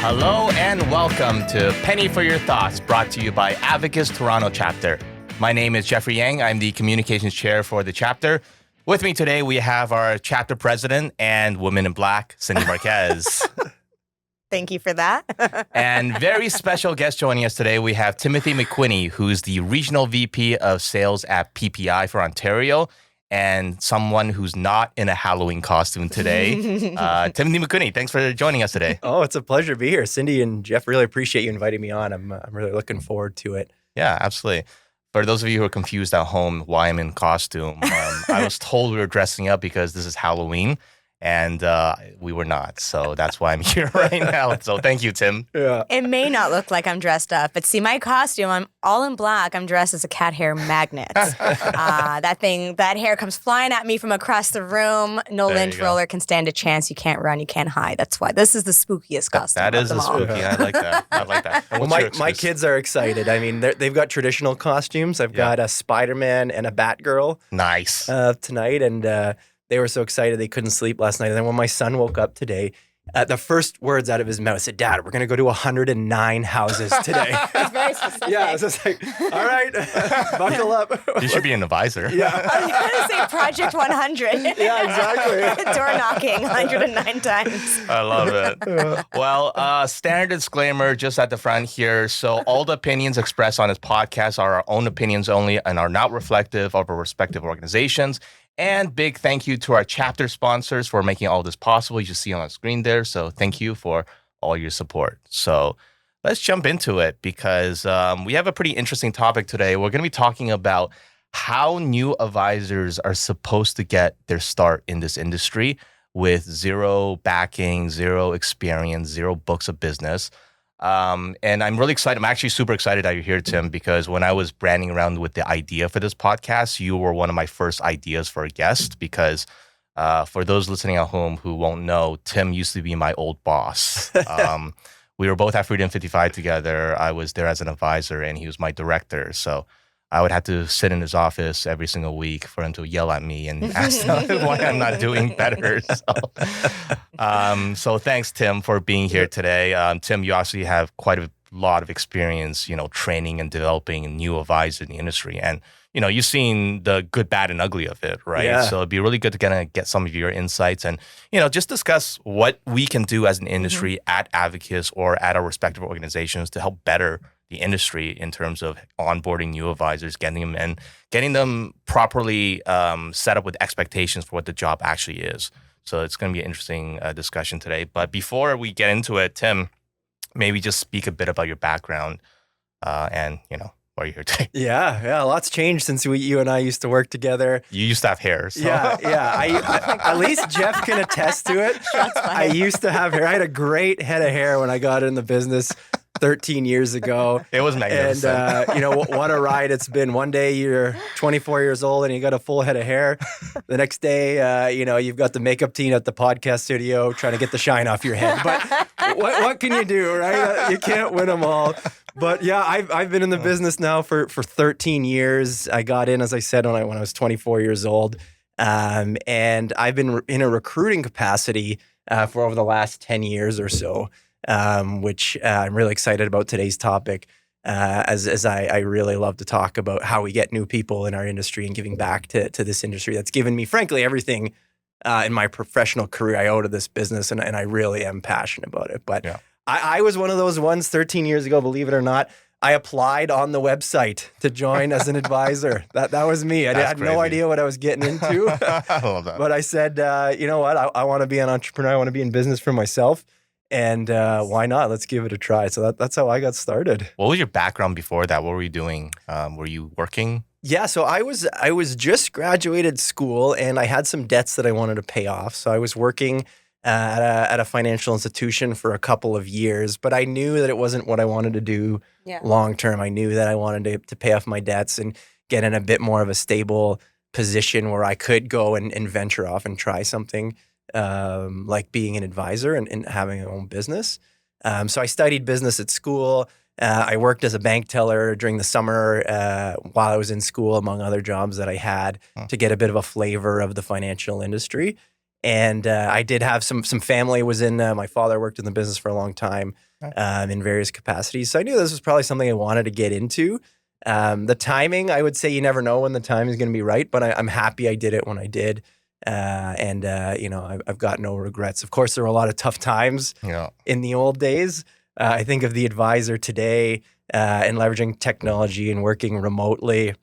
Hello and welcome to Penny for Your Thoughts, brought to you by Advocis Toronto Chapter. My name is Jeffrey Yang. I'm the Communications Chair for the chapter. With me today, we have our chapter president and woman in black, Cindy Marques. Thank you for that. And very special guest joining us today, we have Timothy McWhinney, who's the Regional VP of Sales at PPI for Ontario, and someone who's not in a Halloween costume today. Timothy McWhinney, thanks for joining us today. Oh, it's a pleasure to be here. Cindy and Jeff, really appreciate you inviting me on. I'm really looking forward to it. Yeah, absolutely. For those of you who are confused at home why I'm in costume, I was told we were dressing up because this is Halloween, and we were not. So that's why I'm here right now. So thank you, Tim. Yeah. It may not look like I'm dressed up, but see my costume, I'm all in black. I'm dressed as a cat hair magnet. That hair comes flying at me from across the room. No There lint you go. roller can stand a chance. You can't run, you can't hide. That's why this is the spookiest costume. That of is them a all. spooky. I like that. I like that. And Well, what's your my excuse? kids are excited. I mean, they've got traditional costumes. I've got a Spider-Man and a Batgirl Nice. tonight, and they were so excited they couldn't sleep last night. And then when my son woke up today, the first words out of his mouth said, "Dad, we're going to go to 109 houses today." It's very specific. Yeah, I was just like, all right, buckle up. You should be an advisor. Yeah. I was going to say Project 100. Yeah, exactly. Door knocking 109 times. I love it. Well, standard disclaimer just at the front here. So all the opinions expressed on this podcast are our own opinions only and are not reflective of our respective organizations. And big thank you to our chapter sponsors for making all this possible. You just see on the screen there. So thank you for all your support. So let's jump into it because we have a pretty interesting topic today. We're going to be talking about how new advisors are supposed to get their start in this industry with zero backing, zero experience, zero books of business. And I'm really excited. I'm actually super excited that you're here, Tim, because when I was branding around with the idea for this podcast, you were one of my first ideas for a guest because for those listening at home who won't know, Tim used to be my old boss. We were both at Freedom 55 together. I was there as an advisor and he was my director. So I would have to sit in his office every single week for him to yell at me and ask why I'm not doing better. So thanks, Tim, for being here today. Tim, you obviously have quite a lot of experience, training and developing new advisors in the industry. And, you've seen the good, bad, and ugly of it, right? Yeah. So it'd be really good to kind of get some of your insights and, just discuss what we can do as an industry at Advocis or at our respective organizations to help better the industry in terms of onboarding new advisors, getting them properly set up with expectations for what the job actually is. So it's going to be an interesting discussion today. But before we get into it, Tim, maybe just speak a bit about your background and, why are you here today? Yeah, lots changed since you and I used to work together. You used to have hair. So. Yeah. I at least Jeff can attest to it. I used to have hair. I had a great head of hair when I got in the business 13 years ago. It was magnificent. And, what a ride it's been. One day you're 24 years old and you got a full head of hair. The next day, you've got the makeup team at the podcast studio trying to get the shine off your head. But what can you do, right? You can't win them all. But yeah, I've been in the business now for 13 years. I got in, as I said, when I was 24 years old. And I've been in a recruiting capacity for over the last 10 years or so. Which I'm really excited about today's topic, as I really love to talk about how we get new people in our industry and giving back to this industry that's given me, frankly, everything in my professional career I owe to this business, and I really am passionate about it. But Yeah. I was one of those ones 13 years ago, believe it or not. I applied on the website to join as an advisor. That was me. I had no crazy. idea what I was getting into. I love that. But I said, you know what? I want to be an entrepreneur. I want to be in business for myself. And why not? Let's give it a try. So that's how I got started. What was your background before that? What were you doing? Were you working? Yeah, so I was just graduated school and I had some debts that I wanted to pay off. So I was working at a financial institution for a couple of years, but I knew that it wasn't what I wanted to do long term. I knew that I wanted to pay off my debts and get in a bit more of a stable position where I could go and venture off and try something. Like being an advisor and having my own business. So I studied business at school. I worked as a bank teller during the summer while I was in school, among other jobs that I had to get a bit of a flavor of the financial industry. And I did have some family was in, my father worked in the business for a long time. in various capacities. So I knew this was probably something I wanted to get into. The timing, I would say you never know when the time is going to be right, but I'm happy I did it when I did. I've got no regrets. Of course, there were a lot of tough times in the old days. I think of the advisor today and leveraging technology and working remotely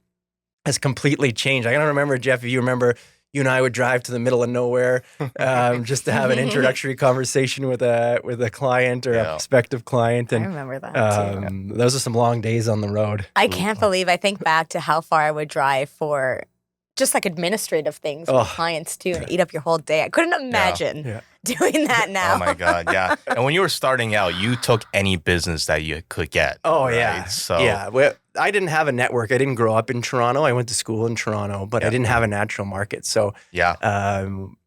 has completely changed. I don't remember, Jeff, if you remember, you and I would drive to the middle of nowhere just to have an introductory conversation with a client or a prospective client. And I remember that too. Those are some long days on the road. I can't believe I think back to how far I would drive for just like administrative things with clients too, and eat up your whole day. I couldn't imagine doing that now. Oh my God, yeah. And when you were starting out, you took any business that you could get. Oh, right? yeah. So Well, I didn't have a network. I didn't grow up in Toronto. I went to school in Toronto, but I didn't have a natural market. So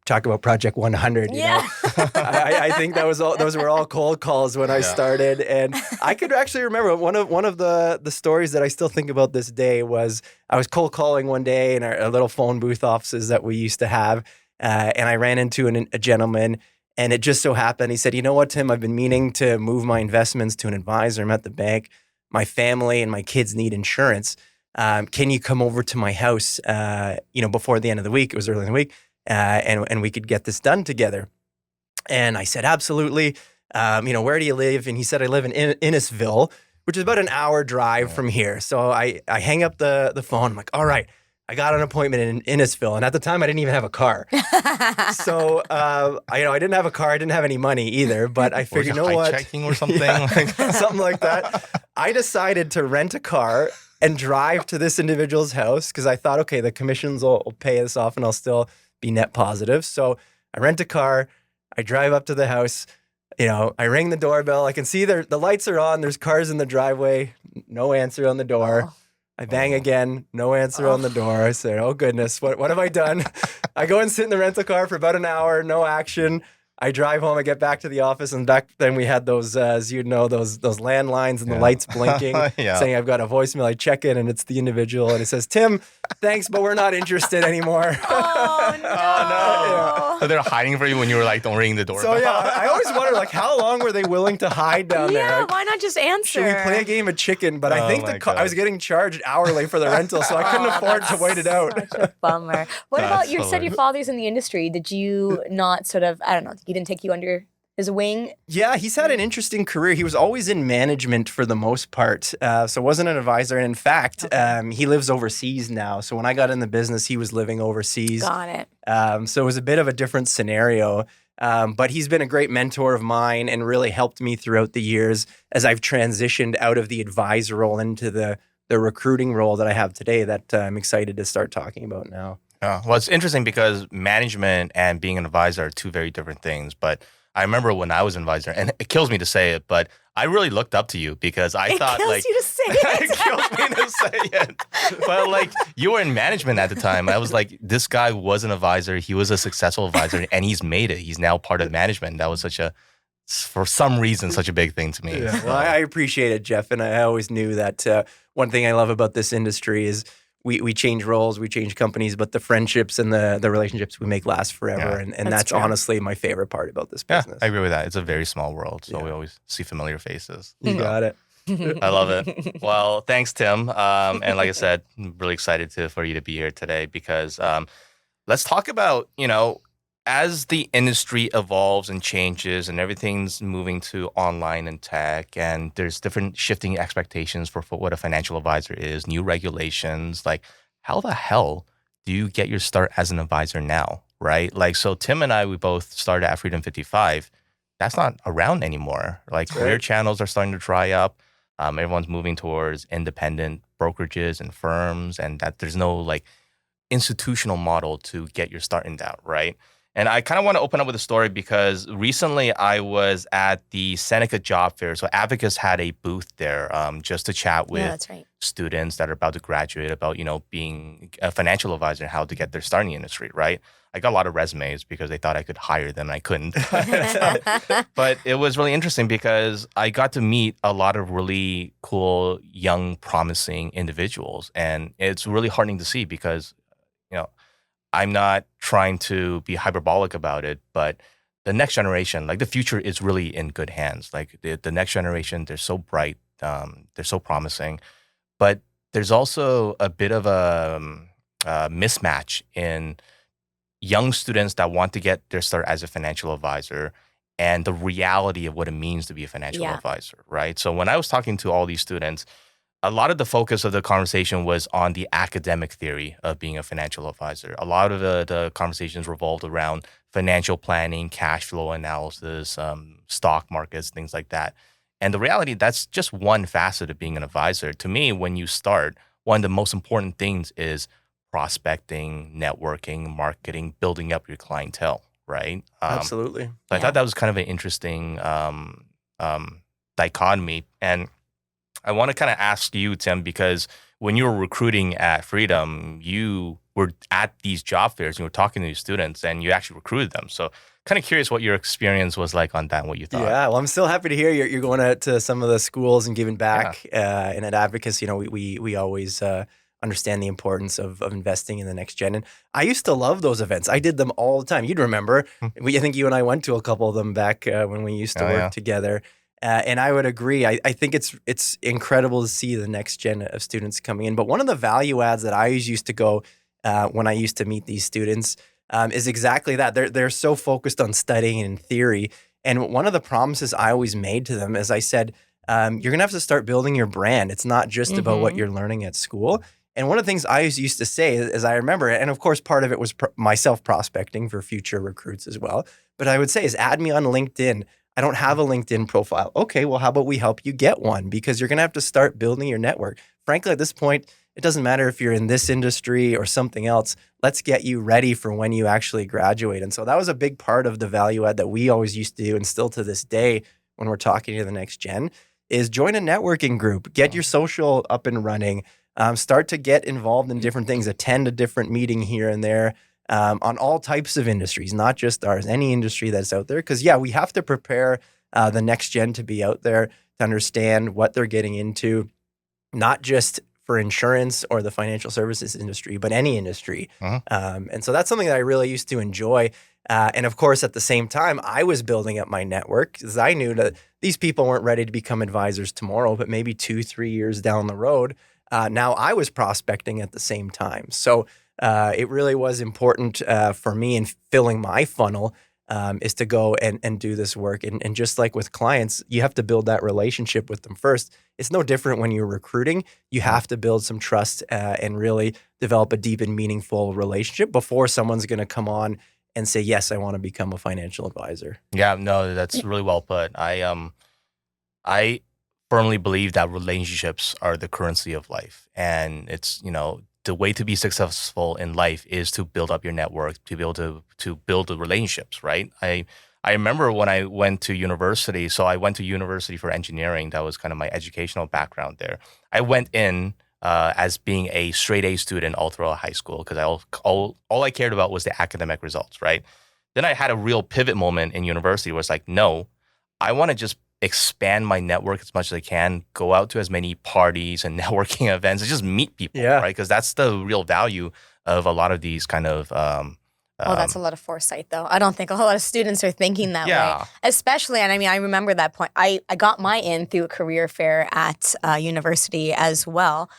talk about Project 100. You know? I think those were all cold calls when I started. And I could actually remember one of the stories that I still think about this day was I was cold calling one day in our little phone booth offices that we used to have. And I ran into a gentleman, and it just so happened, he said, "You know what, Tim, I've been meaning to move my investments to an advisor. I'm at the bank. My family and my kids need insurance. Can you come over to my house, before the end of the week?" It was early in the week, and we could get this done together. And I said, "Absolutely. Where do you live?" And he said, "I live in Innisfil, which is about an hour drive from here." So I hang up the phone. I'm like, "All right, I got an appointment in Innisfil." And at the time, I didn't even have a car. So, I didn't have a car. I didn't have any money either. But I figured, you know what? Checking or something? Something like that. I decided to rent a car and drive to this individual's house because I thought, okay, the commissions will pay this off and I'll still be net positive. So I rent a car. I drive up to the house. I ring the doorbell. I can see the lights are on. There's cars in the driveway. No answer on the door. I bang again, no answer on the door. I say, "Oh goodness, what have I done?" I go and sit in the rental car for about an hour, no action. I drive home, I get back to the office, and back then we had those, as you know, those landlines and the lights blinking, saying I've got a voicemail. I check in, and it's the individual, and it says, "Tim, thanks, but we're not interested anymore." Oh, no. Oh, no. So they're hiding for you when you were like, "Don't ring the doorbell." So I always wonder, how long were they willing to hide down there? Yeah, why not just answer? Should we play a game of chicken? But I think I was getting charged hourly for the rental, so I couldn't afford to wait it out. Such a bummer. What about, you said your father's in the industry. Did you not sort of, I don't know, he didn't take you under his wing? Yeah, he's had an interesting career. He was always in management for the most part, so wasn't an advisor. And in fact, he lives overseas now. So when I got in the business, he was living overseas. Got it. So it was a bit of a different scenario. But he's been a great mentor of mine and really helped me throughout the years as I've transitioned out of the advisor role into the recruiting role that I have today that I'm excited to start talking about now. Well, it's interesting because management and being an advisor are two very different things. But I remember when I was an advisor, and it kills me to say it, but I really looked up to you because I thought kills you to say it. It kills me to say it. But you were in management at the time. I was like, this guy was an advisor. He was a successful advisor, and he's made it. He's now part of management. That was for some reason, such a big thing to me. Yeah. Well, I appreciate it, Jeff, and I always knew that one thing I love about this industry is we change roles, we change companies, but the friendships and the relationships we make last forever. Yeah. And that's honestly my favorite part about this business. I agree with that. It's a very small world, so we always see familiar faces. You got it. I love it. Well, thanks, Tim. And like I said, I'm really excited for you to be here today because let's talk about, as the industry evolves and changes and everything's moving to online and tech, and there's different shifting expectations for what a financial advisor is, new regulations, how the hell do you get your start as an advisor now, right? So Tim and I, we both started at Freedom 55. That's not around anymore. Career channels are starting to dry up. Everyone's moving towards independent brokerages and firms, and that there's no institutional model to get your start in that, right? And I kind of want to open up with a story because recently I was at the Seneca Job Fair. So Advocis had a booth there just to chat with students that are about to graduate about, being a financial advisor and how to get their start in the industry, right? I got a lot of resumes because they thought I could hire them and I couldn't. But it was really interesting because I got to meet a lot of really cool, young, promising individuals. And it's really heartening to see because, I'm not trying to be hyperbolic about it, but the next generation, like the future is really in good hands. Like the next generation, they're so bright, they're so promising, but there's also a bit of a mismatch in young students that want to get their start as a financial advisor and the reality of what it means to be a financial Yeah. advisor, right? So when I was talking to all these students, a lot of the focus of the conversation was on the academic theory of being a financial advisor. A lot of the conversations revolved around financial planning, cash flow analysis, stock markets, things like that. And the reality, that's just one facet of being an advisor. To me, when you start, one of the most important things is prospecting, networking, marketing, building up your clientele, right? Absolutely. So I Yeah. thought that was kind of an interesting dichotomy. And I want to kind of ask you, Tim, because when you were recruiting at Freedom, you were at these job fairs, you were talking to these students, and you actually recruited them. So kind of curious what your experience was like on that and what you thought. Yeah, well, I'm still happy to hear you're going out to some of the schools and giving back. And at Advocis, we always understand the importance of investing in the next gen. And I used to love those events. I did them all the time. You'd remember. I think you and I went to a couple of them back when we used to work together. And I would agree. I think it's incredible to see the next gen of students coming in. But one of the value adds that I always used to go when I used to meet these students is exactly that. They're so focused on studying in theory. And one of the promises I always made to them is I said, you're going to have to start building your brand. It's not just about what you're learning at school. And one of the things I always used to say, as I remember, and of course, part of it was myself prospecting for future recruits as well. But I would say is add me on LinkedIn. I don't have a LinkedIn profile. Okay, well, how about we help you get one? Because you're going to have to start building your network. Frankly, at this point, it doesn't matter if you're in this industry or something else. Let's get you ready for when you actually graduate. And so that was a big part of the value add that we always used to do, and still to this day when we're talking to the next gen, is join a networking group, get your social up and running, start to get involved in different things, attend a different meeting here and there. On all types of industries, not just ours, any industry that's out there. Because, we have to prepare the next gen to be out there, to understand what they're getting into, not just for insurance or the financial services industry, but any industry. And so that's something that I really used to enjoy. And of course, at the same time, I was building up my network because I knew that these people weren't ready to become advisors tomorrow, but maybe 2-3 years down the road. Now I was prospecting at the same time. So it really was important for me in filling my funnel is to go and do this work. And just like with clients, you have to build that relationship with them first. It's no different when you're recruiting. You have to build some trust and really develop a deep and meaningful relationship before someone's going to come on and say, yes, I want to become a financial advisor. Yeah, no, that's really well put. I firmly believe that relationships are the currency of life. And it's, the way to be successful in life is to build up your network, to be able to build the relationships, right? I remember when I went to university, so I went to university for engineering. That was kind of my educational background there. I went in as being a straight A student all throughout high school because all I cared about was the academic results, right? Then I had a real pivot moment in university where it's like, no, I want to just expand my network as much as I can, go out to as many parties and networking events and just meet people, right? Because that's the real value of a lot of these kind of... that's a lot of foresight, though. I don't think a whole lot of students are thinking that way. Especially, and I remember that point. I got my in through a career fair at university as well.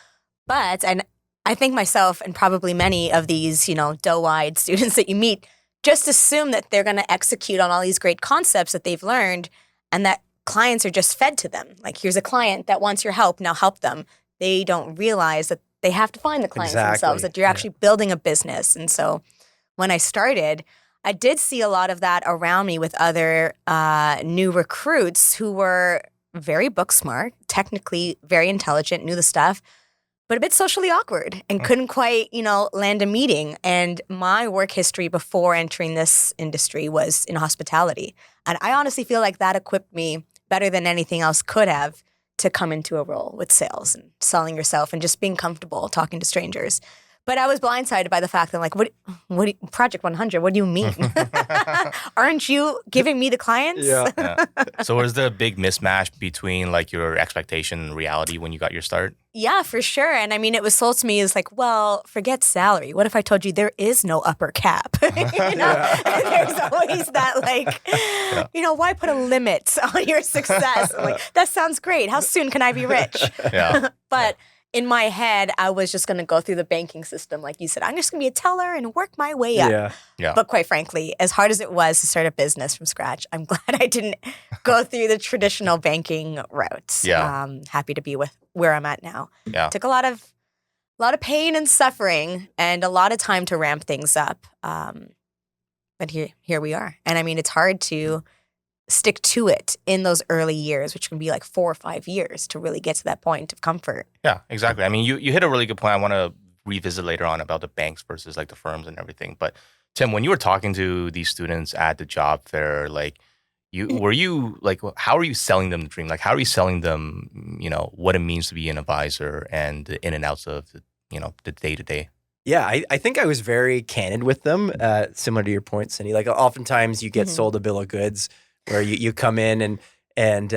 And I think myself and probably many of these, doe-eyed students that you meet just assume that they're going to execute on all these great concepts that they've learned and that clients are just fed to them. Like, here's a client that wants your help, now help them. They don't realize that they have to find the clients themselves, that you're actually building a business. And so when I started, I did see a lot of that around me with other new recruits who were very book smart, technically very intelligent, knew the stuff, but a bit socially awkward and couldn't quite, land a meeting. And my work history before entering this industry was in hospitality. And I honestly feel like that equipped me better than anything else could have to come into a role with sales and selling yourself and just being comfortable talking to strangers. But I was blindsided by the fact that, like, Project 100, what do you mean? Aren't you giving me the clients? Yeah. So was there a big mismatch between like your expectation and reality when you got your start? Yeah, for sure. And I mean, it was sold to me as like, well, forget salary. What if I told you there is no upper cap? There's always that, like, why put a limit on your success? I'm like, that sounds great. How soon can I be rich? Yeah. But in my head, I was just going to go through the banking system. Like you said, I'm just going to be a teller and work my way up. Yeah. But quite frankly, as hard as it was to start a business from scratch, I'm glad I didn't go through the traditional banking route. Yeah. Happy to be with where I'm at now. Yeah. Took a lot of pain and suffering and a lot of time to ramp things up. But here we are. And I mean, it's hard to stick to it in those early years, which can be like 4 or 5 years to really get to that point of comfort. Yeah, exactly. I mean, you hit a really good point. I want to revisit later on about the banks versus like the firms and everything. But Tim, when you were talking to these students at the job fair, like how are you selling them the dream? Like, how are you selling them, what it means to be an advisor and the in and outs of, the day to day? Yeah, I think I was very candid with them, similar to your point, Cindy. Like, oftentimes you get sold a bill of goods where you come in and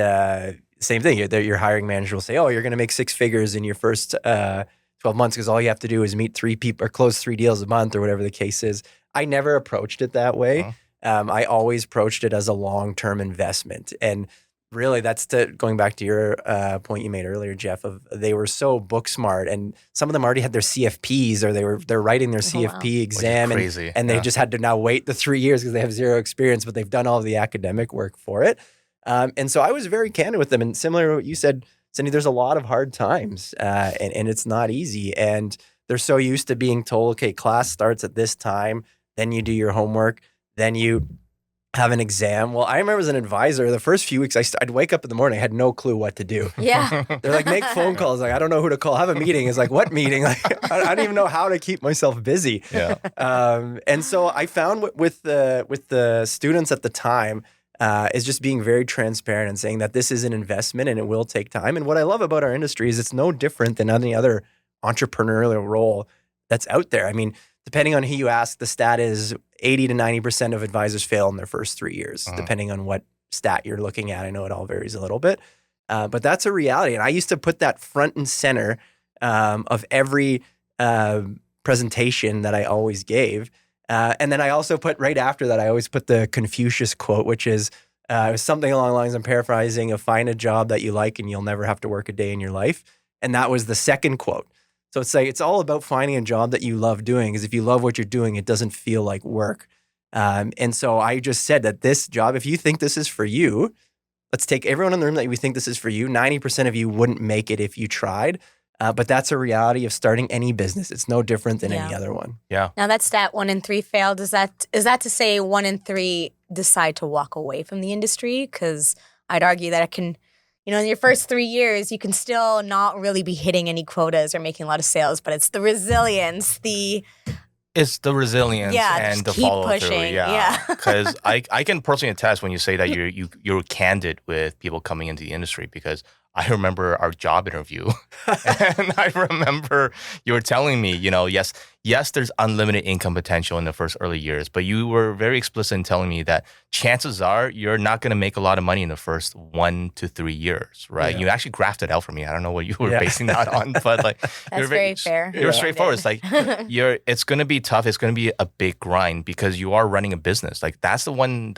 same thing. Your hiring manager will say, "Oh, you're going to make 6 figures in your first 12 months because all you have to do is meet 3 people or close 3 deals a month," or whatever the case is. I never approached it that way. I always approached it as a long-term investment, and really, that's going back to your point you made earlier, Jeff. Of they were so book smart, and some of them already had their CFPs, or they're writing their CFP exam, and they just had to now wait the 3 years because they have 0 experience, but they've done all of the academic work for it. And so I was very candid with them, and similar to what you said, Cindy, there's a lot of hard times, and it's not easy, and they're so used to being told, okay, class starts at this time, then you do your homework, then you have an exam. Well, I remember as an advisor, the first few weeks, I'd wake up in the morning, I had no clue what to do. Yeah. They're like, make phone calls. Like, I don't know who to call. Have a meeting. It's like, what meeting? Like, I don't even know how to keep myself busy. Yeah. And so I found with the students at the time is just being very transparent and saying that this is an investment and it will take time. And what I love about our industry is it's no different than any other entrepreneurial role that's out there. I mean, depending on who you ask, the stat is 80 to 90% of advisors fail in their first 3 years, depending on what stat you're looking at. I know it all varies a little bit, but that's a reality. And I used to put that front and center of every presentation that I always gave. And then I also put right after that, I always put the Confucius quote, which is something along the lines, I'm paraphrasing, of find a job that you like and you'll never have to work a day in your life. And that was the second quote. So it's like, it's all about finding a job that you love doing, because if you love what you're doing, it doesn't feel like work. And so I just said that this job, if you think this is for you, let's take everyone in the room that we think this is for you. 90% of you wouldn't make it if you tried. But that's a reality of starting any business. It's no different than any other one. Yeah. Now that stat 1 in 3 failed. Is that to say 1 in 3 decide to walk away from the industry? Because I'd argue that it can, in your first 3 years, you can still not really be hitting any quotas or making a lot of sales, but it's the resilience, It's the resilience and the follow through. Yeah. Because I can personally attest when you say that you're candid with people coming into the industry, because I remember our job interview and I remember you were telling me, yes, there's unlimited income potential in the first early years, but you were very explicit in telling me that chances are you're not going to make a lot of money in the first 1 to 3 years, right? Yeah. You actually graphed it out for me. I don't know what you were basing that on, but like that's very fair. You're straightforward. It's like it's going to be tough. It's going to be a big grind because you are running a business. Like that's the one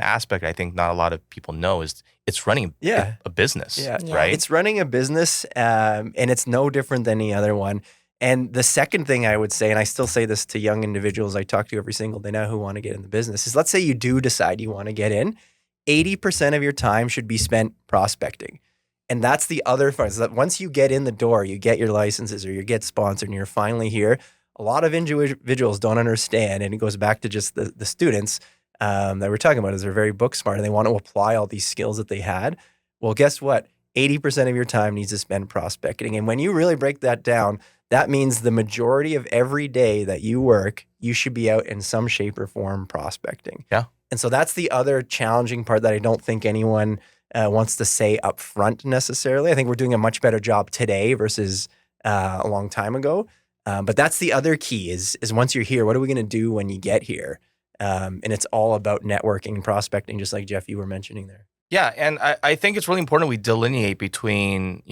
aspect I think not a lot of people know is it's running a business, right? It's running a business, and it's no different than any other one. And the second thing I would say, and I still say this to young individuals I talk to every single day now who want to get in the business, is let's say you do decide you want to get in, 80% of your time should be spent prospecting. And that's the other part, is that once you get in the door, you get your licenses or you get sponsored and you're finally here, a lot of individuals don't understand, and it goes back to just the students that we're talking about, is they're very book smart and they want to apply all these skills that they had. Well, guess what? 80% of your time needs to spend prospecting. And when you really break that down, that means the majority of every day that you work, you should be out in some shape or form prospecting. Yeah. And so that's the other challenging part that I don't think anyone wants to say up front necessarily. I think we're doing a much better job today versus a long time ago. But that's the other key is once you're here, what are we going to do when you get here? And it's all about networking and prospecting, just like Jeff, you were mentioning there. Yeah, and I think it's really important we delineate between,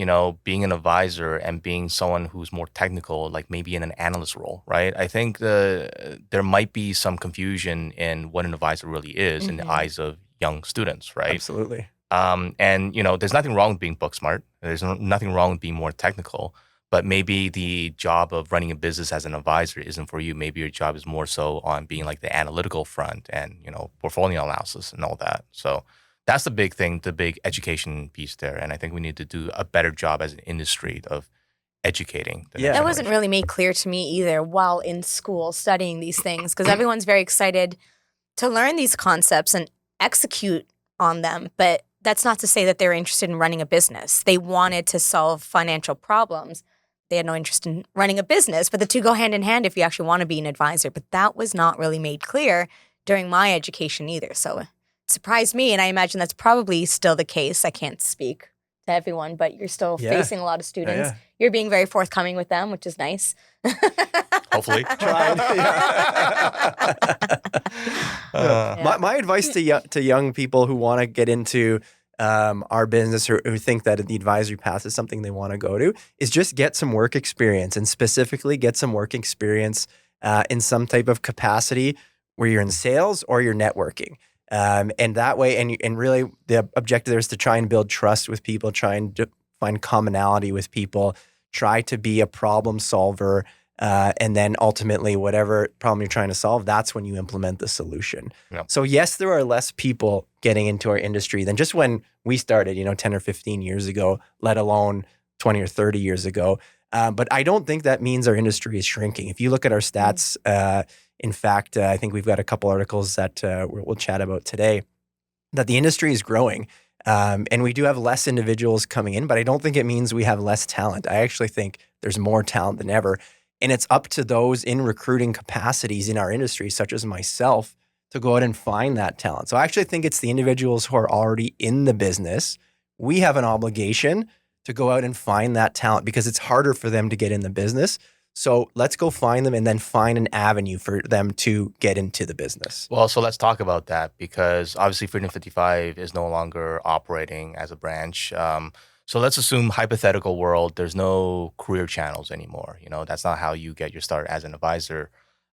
being an advisor and being someone who's more technical, like maybe in an analyst role, right? I think there might be some confusion in what an advisor really is in the eyes of young students, right? Absolutely. And, there's nothing wrong with being book smart. There's nothing wrong with being more technical. But maybe the job of running a business as an advisor isn't for you. Maybe your job is more so on being like the analytical front and, portfolio analysis and all that. So that's the big thing, the big education piece there. And I think we need to do a better job as an industry of educating. That wasn't really made clear to me either while in school studying these things, because everyone's very excited to learn these concepts and execute on them. But that's not to say that they're interested in running a business. They wanted to solve financial problems. They had no interest in running a business, but the two go hand in hand if you actually want to be an advisor. But that was not really made clear during my education either. So it surprised me, and I imagine that's probably still the case. I can't speak to everyone, but you're still facing a lot of students. Yeah. You're being very forthcoming with them, which is nice. Hopefully. My advice to young people who want to get into our business or who think that the advisory path is something they want to go to is just get some work experience, and specifically get some work experience in some type of capacity where you're in sales or you're networking. And that way, and really the objective there is to try and build trust with people, try and find commonality with people, try to be a problem solver, and then ultimately whatever problem you're trying to solve, that's when you implement the solution. Yep. So yes, there are less people getting into our industry than just when we started, 10 or 15 years ago, let alone 20 or 30 years ago. But I don't think that means our industry is shrinking. If you look at our stats, in fact, I think we've got a couple articles that we'll chat about today, that the industry is growing. And we do have less individuals coming in, but I don't think it means we have less talent. I actually think there's more talent than ever. And it's up to those in recruiting capacities in our industry, such as myself, to go out and find that talent. So I actually think it's the individuals who are already in the business. We have an obligation to go out and find that talent because it's harder for them to get in the business. So let's go find them and then find an avenue for them to get into the business. Well, so let's talk about that because obviously Freedom 55 is no longer operating as a branch. So let's assume hypothetical world, there's no career channels anymore. That's not how you get your start as an advisor.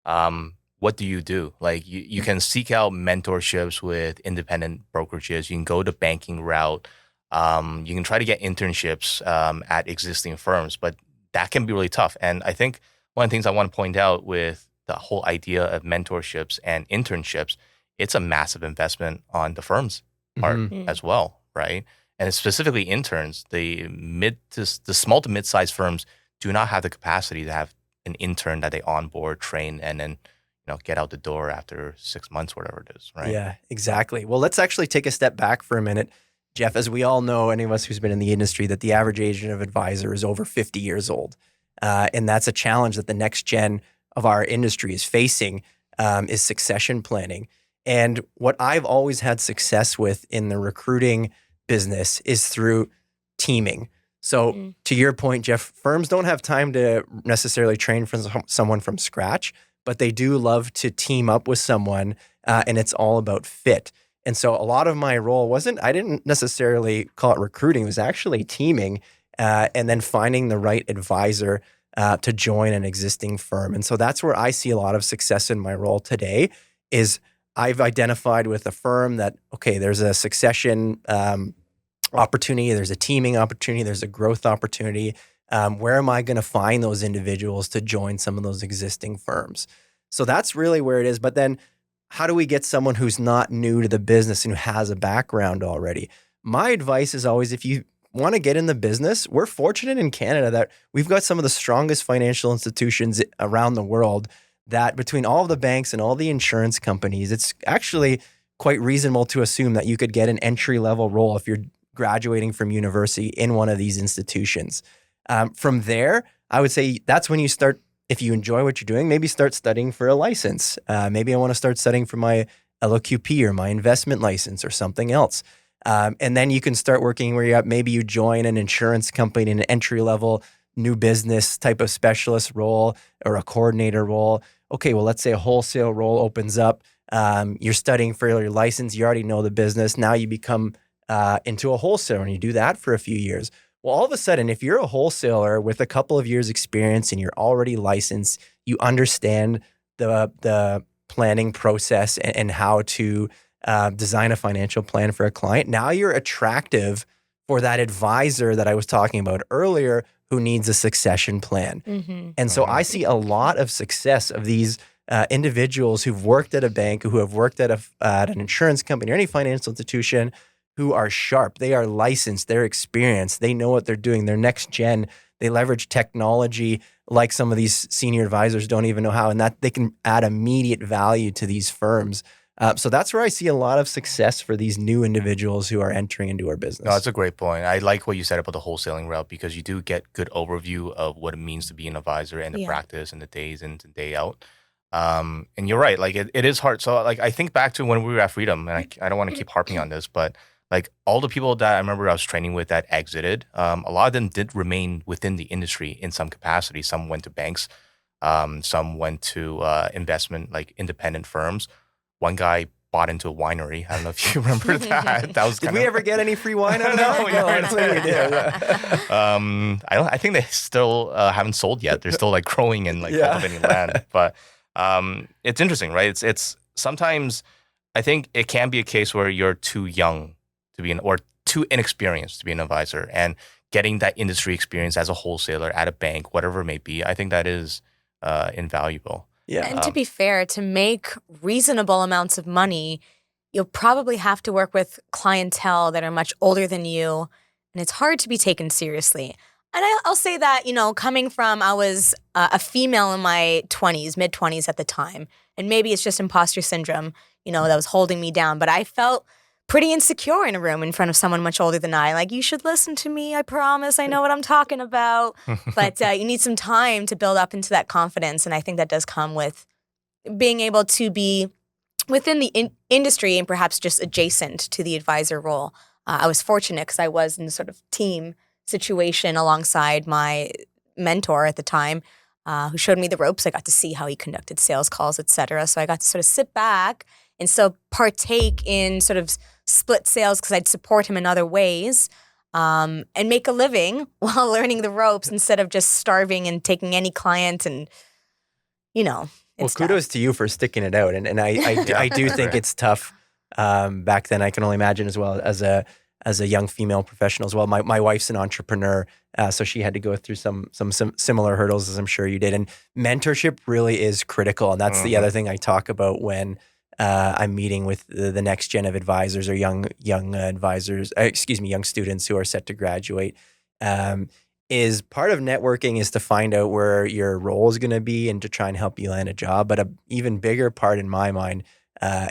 What do you do? Like you can seek out mentorships with independent brokerages. You can go the banking route. You can try to get internships at existing firms, but that can be really tough. And I think one of the things I want to point out with the whole idea of mentorships and internships, it's a massive investment on the firm's part as well, right? And specifically interns, the small to mid-sized firms do not have the capacity to have an intern that they onboard, train, and then get out the door after 6 months, whatever it is, right? Yeah, exactly. Well, let's actually take a step back for a minute. Jeff, as we all know, any of us who's been in the industry, that the average age of advisor is over 50 years old. And that's a challenge that the next gen of our industry is facing, is succession planning. And what I've always had success with in the recruiting business is through teaming. So to your point, Jeff, firms don't have time to necessarily train someone from scratch, but they do love to team up with someone, and it's all about fit. And so a lot of my role I didn't necessarily call it recruiting, it was actually teaming and then finding the right advisor to join an existing firm. And so that's where I see a lot of success in my role today is I've identified with a firm that, okay, there's a succession opportunity, there's a teaming opportunity, there's a growth opportunity. Where am I going to find those individuals to join some of those existing firms? So that's really where it is. But then how do we get someone who's not new to the business and who has a background already? My advice is always, if you want to get in the business, we're fortunate in Canada that we've got some of the strongest financial institutions around the world that between all of the banks and all the insurance companies, it's actually quite reasonable to assume that you could get an entry-level role if you're graduating from university in one of these institutions. From there, I would say that's when you start, if you enjoy what you're doing, maybe start studying for a license. Maybe I want to start studying for my LOQP or my investment license or something else. And then you can start working where maybe you join an insurance company in an entry-level new business type of specialist role or a coordinator role. Okay, well, let's say a wholesale role opens up. You're studying for your license. You already know the business. Now you become into a wholesaler and you do that for a few years. Well, all of a sudden, if you're a wholesaler with a couple of years experience and you're already licensed, you understand the planning process and how to design a financial plan for a client. Now you're attractive for that advisor that I was talking about earlier who needs a succession plan. Mm-hmm. And so I see a lot of success of these individuals who've worked at a bank, who have worked at an insurance company or any financial institution, who are sharp. They are licensed. They're experienced. They know what they're doing. They're next gen. They leverage technology like some of these senior advisors don't even know how, and that they can add immediate value to these firms. So that's where I see a lot of success for these new individuals who are entering into our business. No, that's a great point. I like what you said about the wholesaling route because you do get good overview of what it means to be an advisor and the practice and the days in and day out. And you're right. Like it is hard. So like I think back to when we were at Freedom, and I don't want to keep harping on this, but like all the people that I remember I was training with that exited, a lot of them did remain within the industry in some capacity. Some went to banks, some went to investment, like independent firms. One guy bought into a winery. I don't know if you remember that. That was Did we ever get any free wine out of No, that? we never I don't think we did. I think they still haven't sold yet. They're still like growing and like cultivating land. But it's interesting, right? It's sometimes I think it can be a case where you're too young to be or too inexperienced to be an advisor, and getting that industry experience as a wholesaler at a bank, whatever it may be, I think that is invaluable. Yeah. And to be fair, to make reasonable amounts of money, you'll probably have to work with clientele that are much older than you, and it's hard to be taken seriously. And I'll say that, coming from, I was a female in my 20s, mid-20s at the time, and maybe it's just imposter syndrome, that was holding me down, but I felt pretty insecure in a room in front of someone much older than I. Like, you should listen to me. I promise. I know what I'm talking about. But you need some time to build up into that confidence. And I think that does come with being able to be within the industry and perhaps just adjacent to the advisor role. I was fortunate because I was in a sort of team situation alongside my mentor at the time, who showed me the ropes. I got to see how he conducted sales calls, et cetera. So I got to sort of sit back and still partake in sort of split sales because I'd support him in other ways, and make a living while learning the ropes instead of just starving and taking any client and, Well, kudos to you for sticking it out. And I do think it's tough. Back then, I can only imagine as well as a young female professional as well. My wife's an entrepreneur, so she had to go through some similar hurdles as I'm sure you did. And mentorship really is critical. And that's the other thing I talk about when I'm meeting with the next gen of advisors or young advisors, young students who are set to graduate. Is part of networking is to find out where your role is going to be and to try and help you land a job. But an even bigger part in my mind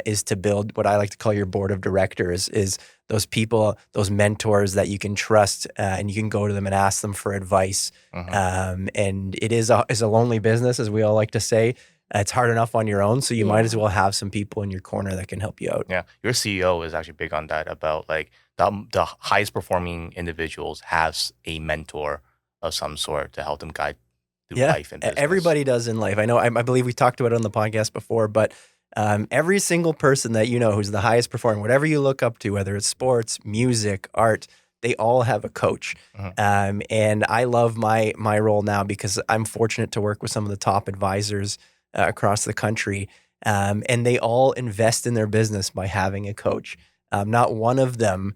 is to build what I like to call your board of directors, is those people, those mentors that you can trust, and you can go to them and ask them for advice. And it is a lonely business, as we all like to say. It's hard enough on your own, so you might as well have some people in your corner that can help you out. Yeah, your CEO is actually big on that, about like the highest performing individuals have a mentor of some sort to help them guide through life and business. Everybody does in life. I know. I believe we talked about it on the podcast before, but every single person that you know who's the highest performing, whatever you look up to, whether it's sports, music, art, they all have a coach. And I love my role now because I'm fortunate to work with some of the top advisors across the country. And they all invest in their business by having a coach. Not one of them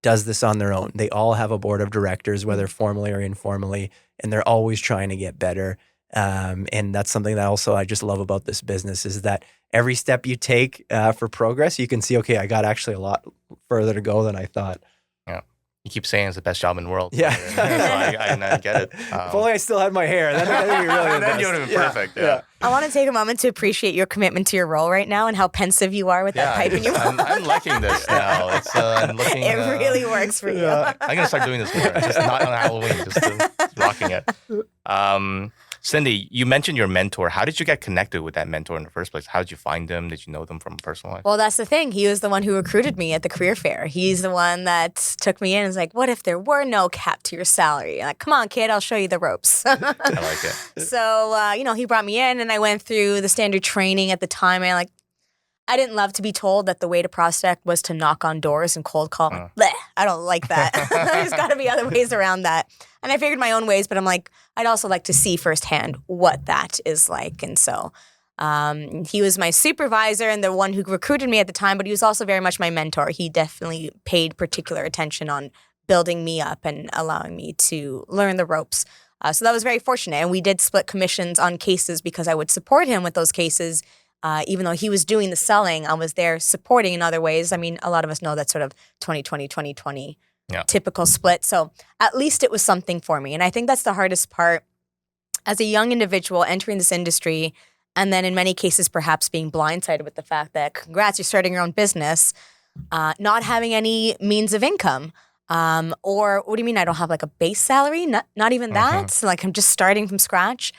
does this on their own. They all have a board of directors, whether formally or informally, and they're always trying to get better. And that's something that also I just love about this business, is that every step you take for progress, you can see, okay, I got actually a lot further to go than I thought. Yeah. You keep saying it's the best job in the world. Yeah. So I get it. If only I still had my hair. Then would be really then you would have been perfect. Yeah. I want to take a moment to appreciate your commitment to your role right now and how pensive you are with that pipe in your mouth. I'm liking this now. It's I'm looking. It really works for you. I'm gonna start doing this more. Just not on Halloween. Just rocking it. Cindy, you mentioned your mentor. How did you get connected with that mentor in the first place? How did you find them? Did you know them from personal life? Well, that's the thing. He was the one who recruited me at the career fair. He's the one that took me in and was like, what if there were no cap to your salary? I'm like, come on, kid, I'll show you the ropes. I like it. So, he brought me in and I went through the standard training at the time. I didn't love to be told that the way to prospect was to knock on doors and cold call. I'm like, bleh, I don't like that. There's got to be other ways around that. And I figured my own ways, but I'm like, I'd also like to see firsthand what that is like. And so he was my supervisor and the one who recruited me at the time, but he was also very much my mentor. He definitely paid particular attention on building me up and allowing me to learn the ropes. So that was very fortunate. And we did split commissions on cases because I would support him with those cases. Even though he was doing the selling, I was there supporting in other ways. I mean, a lot of us know that sort of 20-20-20-20 typical split. So at least it was something for me. And I think that's the hardest part as a young individual entering this industry, and then in many cases perhaps being blindsided with the fact that, congrats, you're starting your own business, not having any means of income. Or what do you mean I don't have like a base salary? Not even that. So, like I'm just starting from scratch.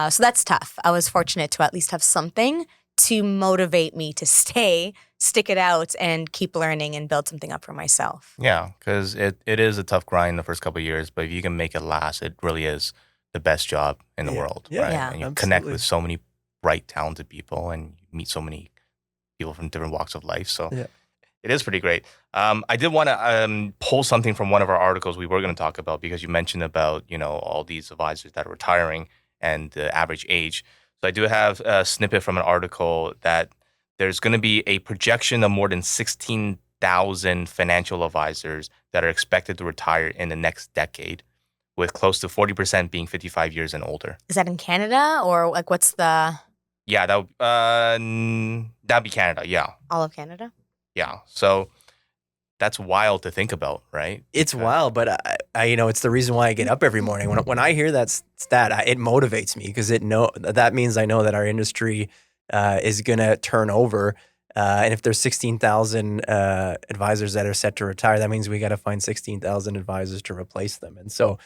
So that's tough. I was fortunate to at least have something to motivate me to stick it out and keep learning and build something up for myself. Yeah, because it is a tough grind the first couple of years, but if you can make it last, it really is the best job in the world, right? Yeah, and you absolutely. connect with so many bright, talented people and you meet so many people from different walks of life. So it is pretty great. I did want to pull something from one of our articles we were going to talk about because you mentioned about, all these advisors that are retiring and the average age. So I do have a snippet from an article that there's going to be a projection of more than 16,000 financial advisors that are expected to retire in the next decade, with close to 40% being 55 years and older. Is that in Canada or like what's the... Yeah, that'd be Canada, yeah. All of Canada? Yeah, so that's wild to think about, right? It's wild, but I it's the reason why I get up every morning. When I hear that stat, it motivates me because that means I know that our industry is going to turn over. And if there's 16,000 advisors that are set to retire, that means we got to find 16,000 advisors to replace them. And so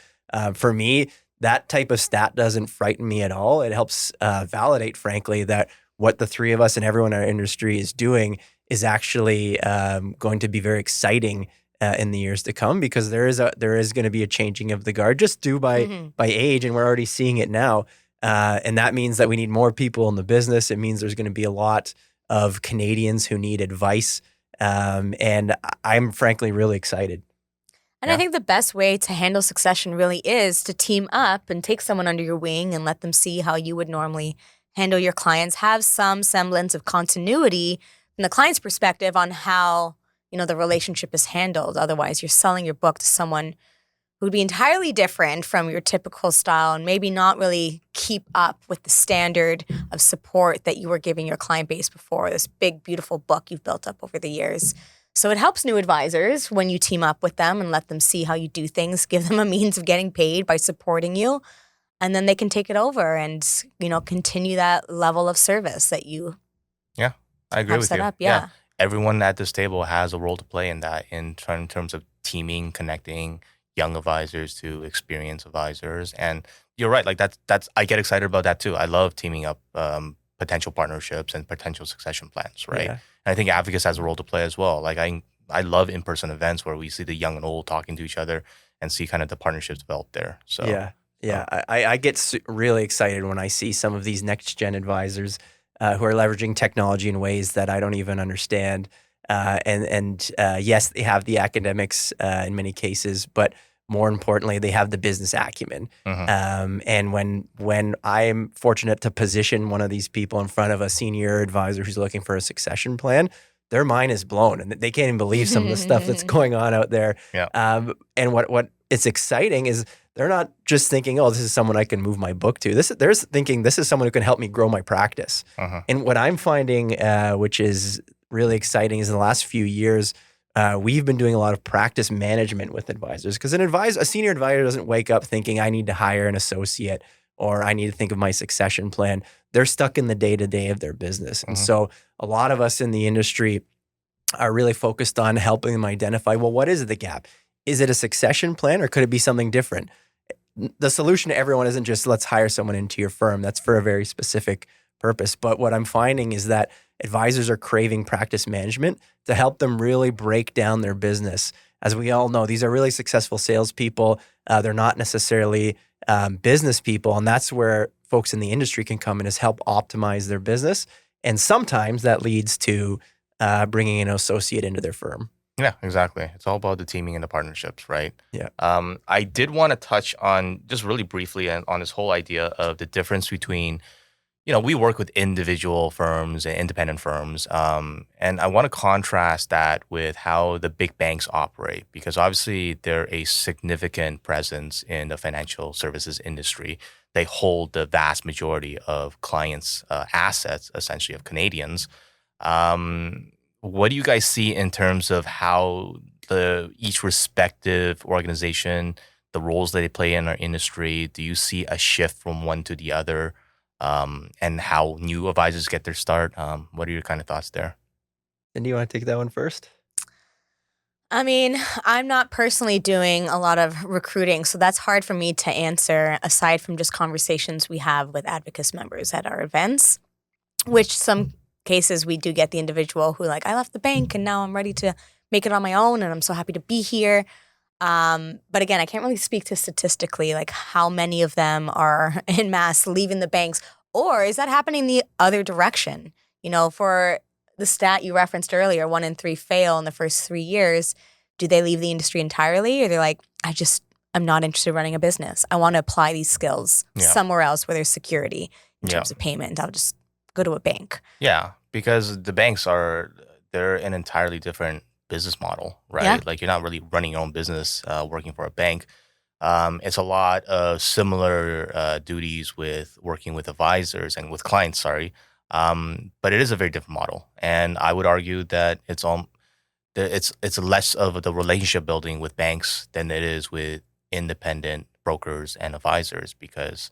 for me, that type of stat doesn't frighten me at all. It helps validate, frankly, that what the three of us and everyone in our industry is doing is actually going to be very exciting in the years to come, because there is going to be a changing of the guard just due by age, and we're already seeing it now. And that means that we need more people in the business. It means there's going to be a lot of Canadians who need advice, and I'm frankly really excited. And I think the best way to handle succession really is to team up and take someone under your wing and let them see how you would normally handle your clients, have some semblance of continuity from the client's perspective on how, the relationship is handled. Otherwise, you're selling your book to someone who would be entirely different from your typical style and maybe not really keep up with the standard of support that you were giving your client base before, this big, beautiful book you've built up over the years. So it helps new advisors when you team up with them and let them see how you do things, give them a means of getting paid by supporting you, and then they can take it over and, continue that level of service that you I agree with you. Up. Yeah. Everyone at this table has a role to play in that, in terms of teaming, connecting young advisors to experienced advisors. And you're right, like that's I get excited about that too. I love teaming up potential partnerships and potential succession plans, right? Yeah. And I think Advocis has a role to play as well. Like I love in-person events where we see the young and old talking to each other and see kind of the partnerships develop there. So I get really excited when I see some of these next-gen advisors who are leveraging technology in ways that I don't even understand. Yes, they have the academics in many cases, but more importantly, they have the business acumen. And when I'm fortunate to position one of these people in front of a senior advisor who's looking for a succession plan, their mind is blown and they can't even believe some of the stuff that's going on out there. Yeah. And what it's exciting is they're not just thinking, oh, this is someone I can move my book to. They're thinking this is someone who can help me grow my practice. And what I'm finding, which is really exciting, is in the last few years, we've been doing a lot of practice management with advisors, because a senior advisor doesn't wake up thinking I need to hire an associate or I need to think of my succession plan. They're stuck in the day-to-day of their business. And so a lot of us in the industry are really focused on helping them identify, well, what is the gap? Is it a succession plan or could it be something different? the solution to everyone isn't just let's hire someone into your firm. That's for a very specific purpose. But what I'm finding is that advisors are craving practice management to help them really break down their business. As we all know, these are really successful salespeople. They're not necessarily business people. And that's where folks in the industry can come in, is help optimize their business. And sometimes that leads to bringing an associate into their firm. Yeah, exactly. It's all about the teaming and the partnerships, right? Yeah. I did want to touch on, just really briefly, on this whole idea of the difference between, we work with individual firms and independent firms. And I want to contrast that with how the big banks operate, because obviously they're a significant presence in the financial services industry. They hold the vast majority of clients' assets, essentially of Canadians. What do you guys see in terms of how each respective organization, the roles that they play in our industry? Do you see a shift from one to the other, and how new advisors get their start? What are your kind of thoughts there? And do you want to take that one first? I mean, I'm not personally doing a lot of recruiting, so that's hard for me to answer, aside from just conversations we have with Advocis members at our events, which some cases we do get the individual who I left the bank and now I'm ready to make it on my own and I'm so happy to be here. But again, I can't really speak to statistically how many of them are en masse leaving the banks, or is that happening the other direction? For the stat you referenced earlier, 1 in 3 fail in the first 3 years. Do they leave the industry entirely, or they're I'm not interested in running a business. I want to apply these skills somewhere else where there's security in terms of payment. I'll just go to a bank. Yeah, because the banks they're an entirely different business model, right? Yeah. You're not really running your own business working for a bank. It's a lot of similar duties with working with advisors and with clients, but it is a very different model. And I would argue that it's less of the relationship building with banks than it is with independent brokers and advisors, because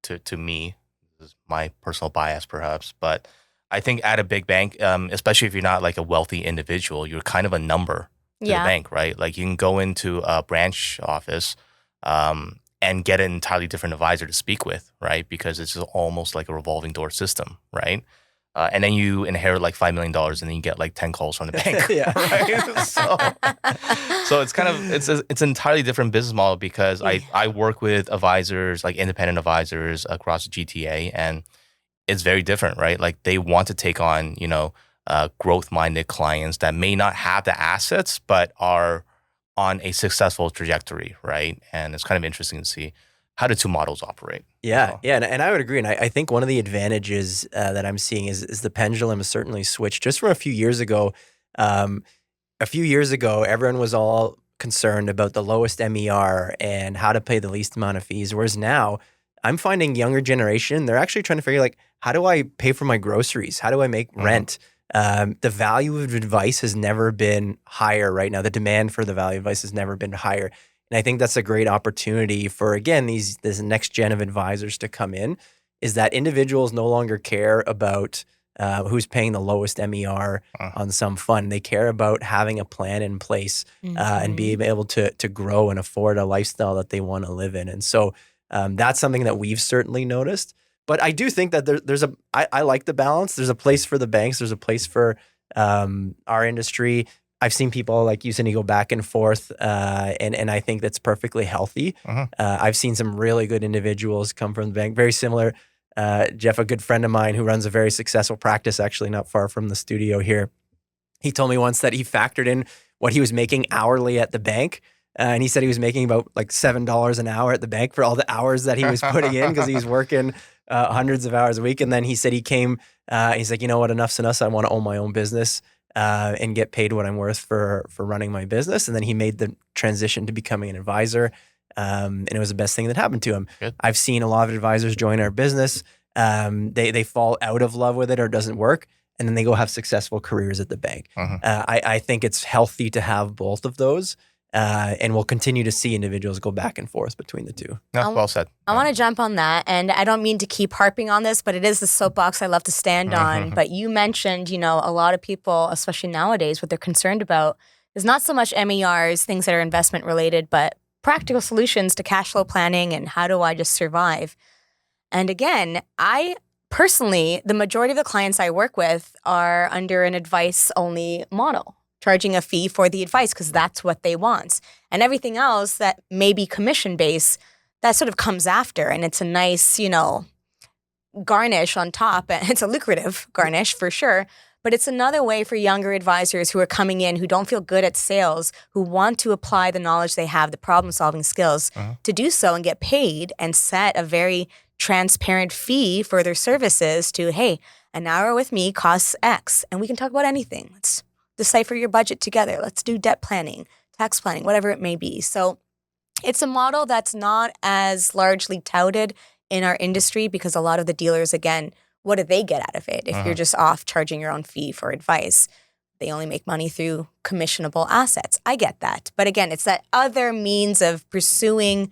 to me, this is my personal bias perhaps, but I think at a big bank, especially if you're not a wealthy individual, you're kind of a number to the bank, right? You can go into a branch office and get an entirely different advisor to speak with, right? Because it's almost like a revolving door system, right? And then you inherit $5 million and then you get 10 calls from the bank, right? So it's kind of, it's an entirely different business model, because I work with advisors, independent advisors across the GTA, and it's very different, right? They want to take on, growth-minded clients that may not have the assets, but are on a successful trajectory, right? And it's kind of interesting to see how the two models operate. Yeah, and I would agree. And I think one of the advantages that I'm seeing is the pendulum has certainly switched. Just from a few years ago, everyone was all concerned about the lowest MER and how to pay the least amount of fees. Whereas now, I'm finding younger generation, they're actually trying to figure how do I pay for my groceries? How do I make rent? The value of advice has never been higher right now. The demand for the value of advice has never been higher. And I think that's a great opportunity for, again, this next gen of advisors to come in, is that individuals no longer care about who's paying the lowest MER on some fund. They care about having a plan in place and being able to grow and afford a lifestyle that they want to live in. And so that's something that we've certainly noticed. But I do think that I like the balance. There's a place for the banks. There's a place for our industry. I've seen people like you, Cindy, go back and forth, and I think that's perfectly healthy. I've seen some really good individuals come from the bank. Very similar. Jeff, a good friend of mine who runs a very successful practice, actually not far from the studio here, he told me once that he factored in what he was making hourly at the bank. And he said he was making about $7 an hour at the bank for all the hours that he was putting in, because he was working hundreds of hours a week. And then he said he came, he's like, you know what, enough's enough. I want to own my own business and get paid what I'm worth for running my business. And then he made the transition to becoming an advisor. And it was the best thing that happened to him. Good. I've seen a lot of advisors join our business. They fall out of love with it or it doesn't work, and then they go have successful careers at the bank. I think it's healthy to have both of those. And we'll continue to see individuals go back and forth between the two. No, well said. I want to jump on that, and I don't mean to keep harping on this, but it is the soapbox I love to stand on. But you mentioned, a lot of people, especially nowadays, what they're concerned about is not so much MERs, things that are investment related, but practical solutions to cash flow planning and how do I just survive. And again, I personally, the majority of the clients I work with are under an advice-only model, charging a fee for the advice because that's what they want. And everything else that may be commission-based, that sort of comes after. And it's a nice, garnish on top. And it's a lucrative garnish for sure. But it's another way for younger advisors who are coming in, who don't feel good at sales, who want to apply the knowledge they have, the problem-solving skills, to do so and get paid and set a very transparent fee for their services to, hey, an hour with me costs X, and we can talk about anything. Let's decipher your budget together. Let's do debt planning, tax planning, whatever it may be. So it's a model that's not as largely touted in our industry because a lot of the dealers, again, what do they get out of it? If you're just off charging your own fee for advice, they only make money through commissionable assets. I get that. But again, it's that other means of pursuing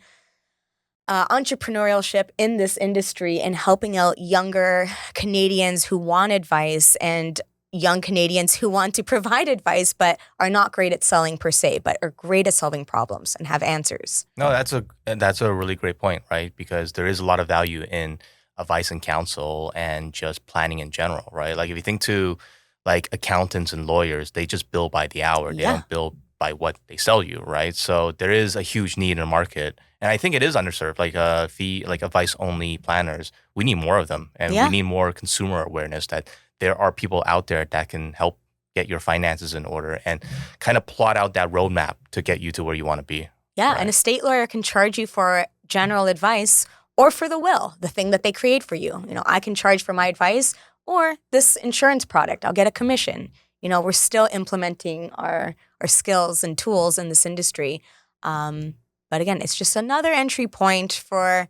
entrepreneurship in this industry and helping out younger Canadians who want advice and young Canadians who want to provide advice but are not great at selling per se, but are great at solving problems and have answers. No, that's a really great point, right? Because there is a lot of value in advice and counsel and just planning in general, right? Like if you think to like accountants and lawyers, they just bill by the hour. They don't bill by what they sell you, right? So there is a huge need in the market. And I think it is underserved, like advice-only planners. We need more of them. And we need more consumer awareness that there are people out there that can help get your finances in order and kind of plot out that roadmap to get you to where you want to be. Yeah, right? An estate lawyer can charge you for general advice or for the will, the thing that they create for you. I can charge for my advice or this insurance product. I'll get a commission. We're still implementing our skills and tools in this industry. But again, it's just another entry point for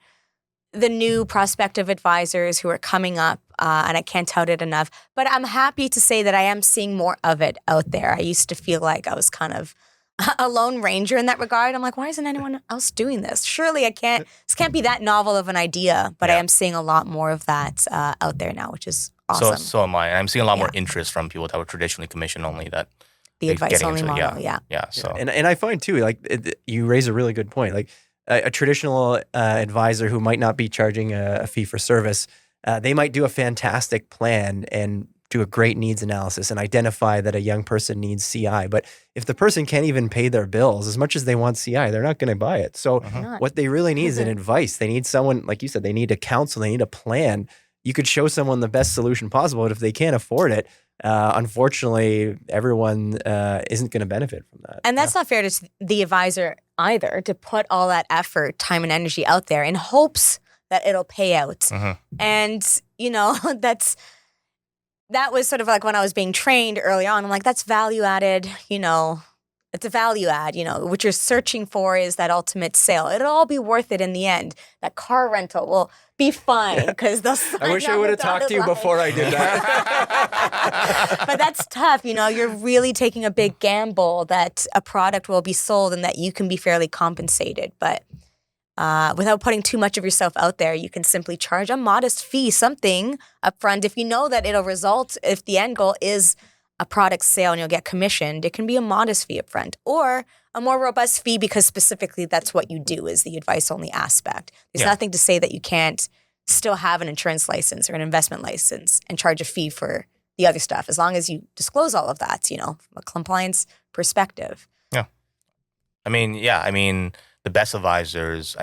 the new prospective advisors who are coming up, and I can't tout it enough. But I'm happy to say that I am seeing more of it out there. I used to feel like I was kind of a lone ranger in that regard. I'm like, why isn't anyone else doing this? Surely this can't be that novel of an idea, but I am seeing a lot more of that out there now, which is awesome. So am I. I'm seeing a lot more interest from people that were traditionally commission only that the advice-only model, So and I find too, like you raise a really good point. Like a traditional advisor who might not be charging a fee for service, they might do a fantastic plan and do a great needs analysis and identify that a young person needs CI. But if the person can't even pay their bills, as much as they want CI, they're not going to buy it. So what they really need is an advice. They need someone, like you said, they need a counsel, they need a plan. You could show someone the best solution possible, but if they can't afford it, unfortunately, everyone isn't going to benefit from that. And that's not fair to the advisor either, to put all that effort, time, and energy out there in hopes that it'll pay out. And, that was sort of like when I was being trained early on. I'm like, that's value added, it's a value add, what you're searching for is that ultimate sale. It'll all be worth it in the end. That car rental will be fine because they'll sign I wish I would have talked to you before I did that. But that's tough. You're really taking a big gamble that a product will be sold and that you can be fairly compensated. But without putting too much of yourself out there, you can simply charge a modest fee, something upfront. If you know that it'll result, if the end goal is a product sale and you'll get commissioned, it can be a modest fee upfront or a more robust fee because specifically that's what you do is the advice-only aspect. There's nothing to say that you can't still have an insurance license or an investment license and charge a fee for the other stuff as long as you disclose all of that, from a compliance perspective. Yeah. I mean, the best advisors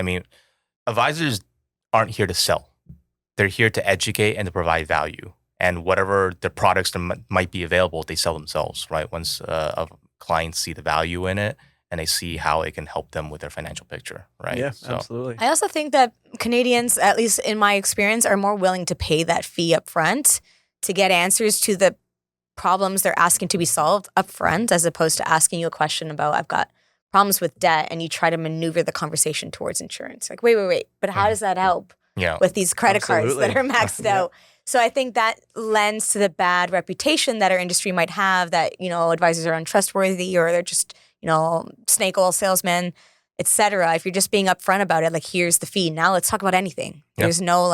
aren't here to sell. They're here to educate and to provide value. And whatever the products that might be available, they sell themselves, right? Once clients see the value in it and they see how it can help them with their financial picture, right? Yeah, absolutely. I also think that Canadians, at least in my experience, are more willing to pay that fee up front to get answers to the problems they're asking to be solved up front, as opposed to asking you a question about, I've got problems with debt, and you try to maneuver the conversation towards insurance. Like, wait, but how does that help with these credit cards that are maxed out? So I think that lends to the bad reputation that our industry might have, that, advisors are untrustworthy or they're just, snake oil salesmen, et cetera. If you're just being upfront about it, like, here's the fee. Now let's talk about anything. There's no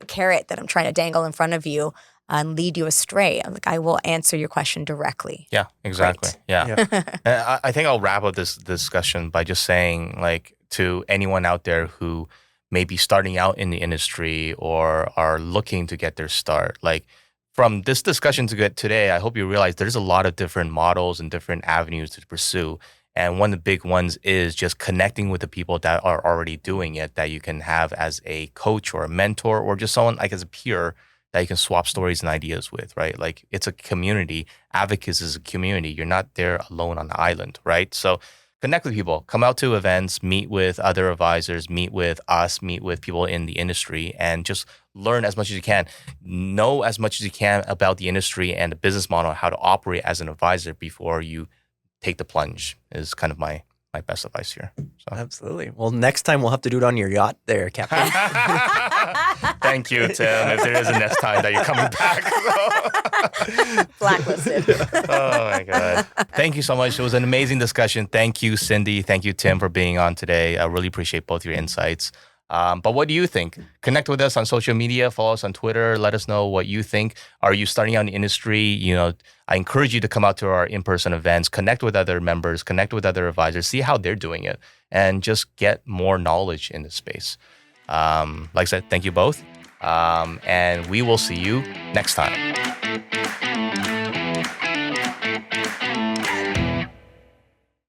carrot that I'm trying to dangle in front of you. and lead you astray. Like, I will answer your question directly. Yeah, exactly. Right. Yeah. And I think I'll wrap up this discussion by just saying, like, to anyone out there who may be starting out in the industry or are looking to get their start, like, from this discussion to get today, I hope you realize there's a lot of different models and different avenues to pursue. And one of the big ones is just connecting with the people that are already doing it, that you can have as a coach or a mentor or just someone like as a peer that you can swap stories and ideas with, right? Like, it's a community. Advocis is a community. You're not there alone on the island, right? So connect with people, come out to events, meet with other advisors, meet with us, meet with people in the industry, and just learn as much as you can. Know as much as you can about the industry and the business model, how to operate as an advisor before you take the plunge is kind of my best advice here. So. Absolutely. Well, next time we'll have to do it on your yacht there, Captain. Thank you, Tim. If there is a next time that you're coming back. Blacklisted. Oh, my God. Thank you so much. It was an amazing discussion. Thank you, Cindy. Thank you, Tim, for being on today. I really appreciate both your insights. But what do you think? Connect with us on social media. Follow us on Twitter. Let us know what you think. Are you starting out in the industry? You know, I encourage you to come out to our in-person events, connect with other members, connect with other advisors, see how they're doing it, and just get more knowledge in this space. Like I said, thank you both. And we will see you next time.